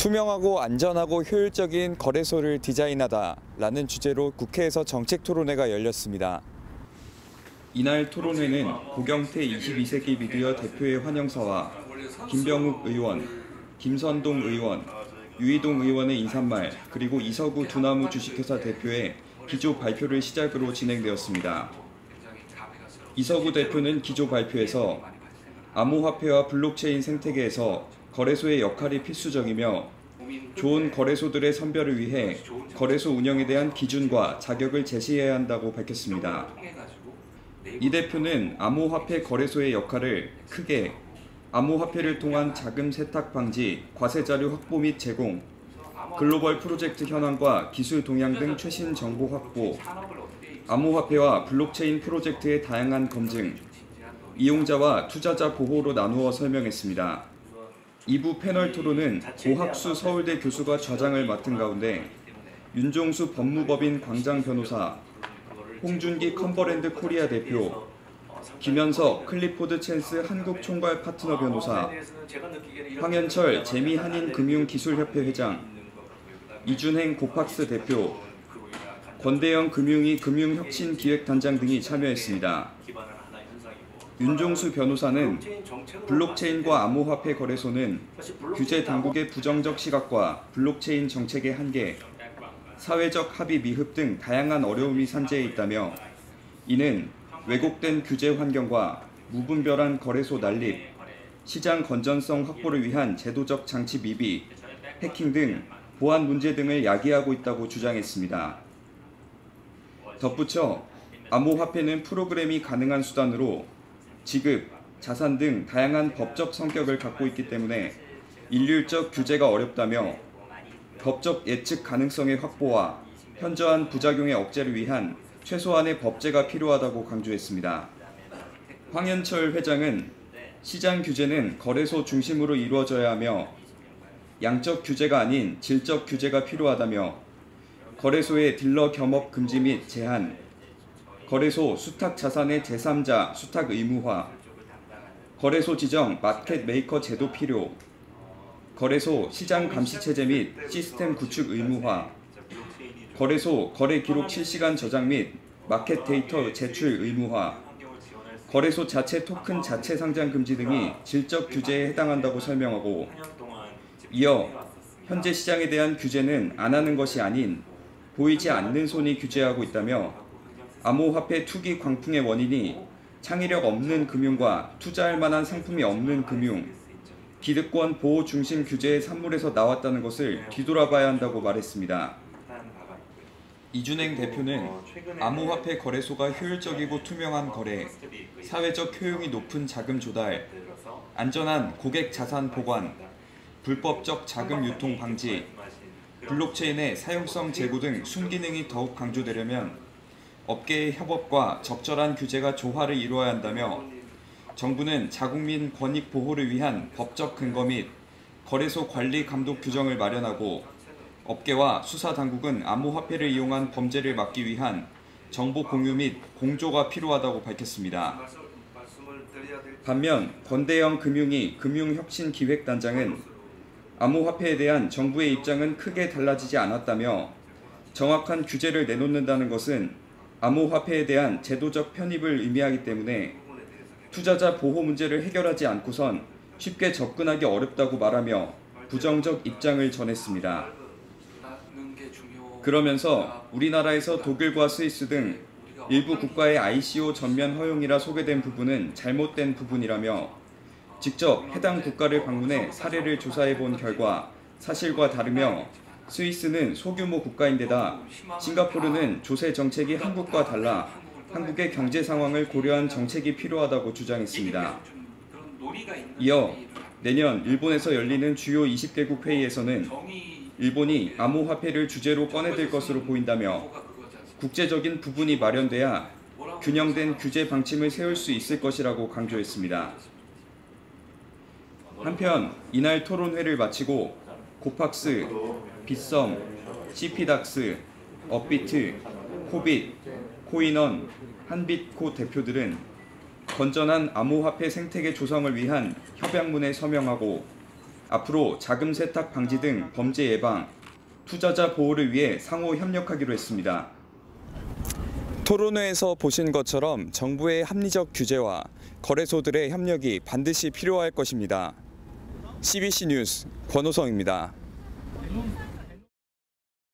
투명하고 안전하고 효율적인 거래소를 디자인하다라는 주제로 국회에서 정책 토론회가 열렸습니다. 이날 토론회는 고경태 22세기 미디어 대표의 환영사와 김병욱 의원, 김선동 의원, 유이동 의원의 인사말, 그리고 이서구 두나무 주식회사 대표의 기조 발표를 시작으로 진행되었습니다. 이서구 대표는 기조 발표에서 암호화폐와 블록체인 생태계에서 거래소의 역할이 필수적이며 좋은 거래소들의 선별을 위해 거래소 운영에 대한 기준과 자격을 제시해야 한다고 밝혔습니다. 이 대표는 암호화폐 거래소의 역할을 크게 암호화폐를 통한 자금 세탁 방지, 과세자료 확보 및 제공, 글로벌 프로젝트 현황과 기술 동향 등 최신 정보 확보, 암호화폐와 블록체인 프로젝트의 다양한 검증, 이용자와 투자자 보호로 나누어 설명했습니다. 2부 패널 토론은 고학수 서울대 교수가 좌장을 맡은 가운데 윤종수 법무법인 광장 변호사, 홍준기 컨버랜드 코리아 대표, 김현석 클리포드 챈스 한국총괄 파트너 변호사, 황현철 재미한인금융기술협회 회장, 이준행 고팍스 대표, 권대영 금융위 금융혁신기획단장 등이 참여했습니다. 윤종수 변호사는 블록체인과 암호화폐 거래소는 규제 당국의 부정적 시각과 블록체인 정책의 한계, 사회적 합의 미흡 등 다양한 어려움이 산재해 있다며 이는 왜곡된 규제 환경과 무분별한 거래소 난립, 시장 건전성 확보를 위한 제도적 장치 미비, 해킹 등 보안 문제 등을 야기하고 있다고 주장했습니다. 덧붙여 암호화폐는 프로그램이 가능한 수단으로 지급, 자산 등 다양한 법적 성격을 갖고 있기 때문에 일률적 규제가 어렵다며 법적 예측 가능성의 확보와 현저한 부작용의 억제를 위한 최소한의 법제가 필요하다고 강조했습니다. 황현철 회장은 시장 규제는 거래소 중심으로 이루어져야 하며 양적 규제가 아닌 질적 규제가 필요하다며 거래소의 딜러 겸업 금지 및 제한, 거래소 수탁 자산의 제3자 수탁 의무화, 거래소 지정 마켓 메이커 제도 필요, 거래소 시장 감시 체제 및 시스템 구축 의무화, 거래소 거래 기록 실시간 저장 및 마켓 데이터 제출 의무화, 거래소 자체 토큰 자체 상장 금지 등이 질적 규제에 해당한다고 설명하고 이어 현재 시장에 대한 규제는 안 하는 것이 아닌 보이지 않는 손이 규제하고 있다며 암호화폐 투기 광풍의 원인이 창의력 없는 금융과 투자할 만한 상품이 없는 금융, 기득권 보호 중심 규제의 산물에서 나왔다는 것을 뒤돌아봐야 한다고 말했습니다. 이준행 대표는 암호화폐 거래소가 효율적이고 투명한 거래, 사회적 효용이 높은 자금 조달, 안전한 고객 자산 보관, 불법적 자금 유통 방지, 블록체인의 사용성 제고 등 순기능이 더욱 강조되려면 업계의 협업과 적절한 규제가 조화를 이루어야 한다며 정부는 자국민 권익 보호를 위한 법적 근거 및 거래소 관리 감독 규정을 마련하고 업계와 수사당국은 암호화폐를 이용한 범죄를 막기 위한 정보 공유 및 공조가 필요하다고 밝혔습니다. 반면 권대영 금융위 금융혁신기획단장은 암호화폐에 대한 정부의 입장은 크게 달라지지 않았다며 정확한 규제를 내놓는다는 것은 암호화폐에 대한 제도적 편입을 의미하기 때문에 투자자 보호 문제를 해결하지 않고선 쉽게 접근하기 어렵다고 말하며 부정적 입장을 전했습니다. 그러면서 우리나라에서 독일과 스위스 등 일부 국가의 ICO 전면 허용이라 소개된 부분은 잘못된 부분이라며 직접 해당 국가를 방문해 사례를 조사해 본 결과 사실과 다르며 스위스는 소규모 국가인데다 싱가포르는 조세 정책이 한국과 달라 한국의 경제 상황을 고려한 정책이 필요하다고 주장했습니다. 이어 내년 일본에서 열리는 주요 20개국 회의에서는 일본이 암호화폐를 주제로 꺼내들 것으로 보인다며 국제적인 부분이 마련돼야 균형된 규제 방침을 세울 수 있을 것이라고 강조했습니다. 한편 이날 토론회를 마치고 고팍스, 빗썸, CP닥스, 업비트, 코빗, 코인원, 한빛코 대표들은 건전한 암호화폐 생태계 조성을 위한 협약문에 서명하고 앞으로 자금 세탁 방지 등 범죄 예방, 투자자 보호를 위해 상호 협력하기로 했습니다. 토론회에서 보신 것처럼 정부의 합리적 규제와 거래소들의 협력이 반드시 필요할 것입니다. CBC 뉴스 권호성입니다.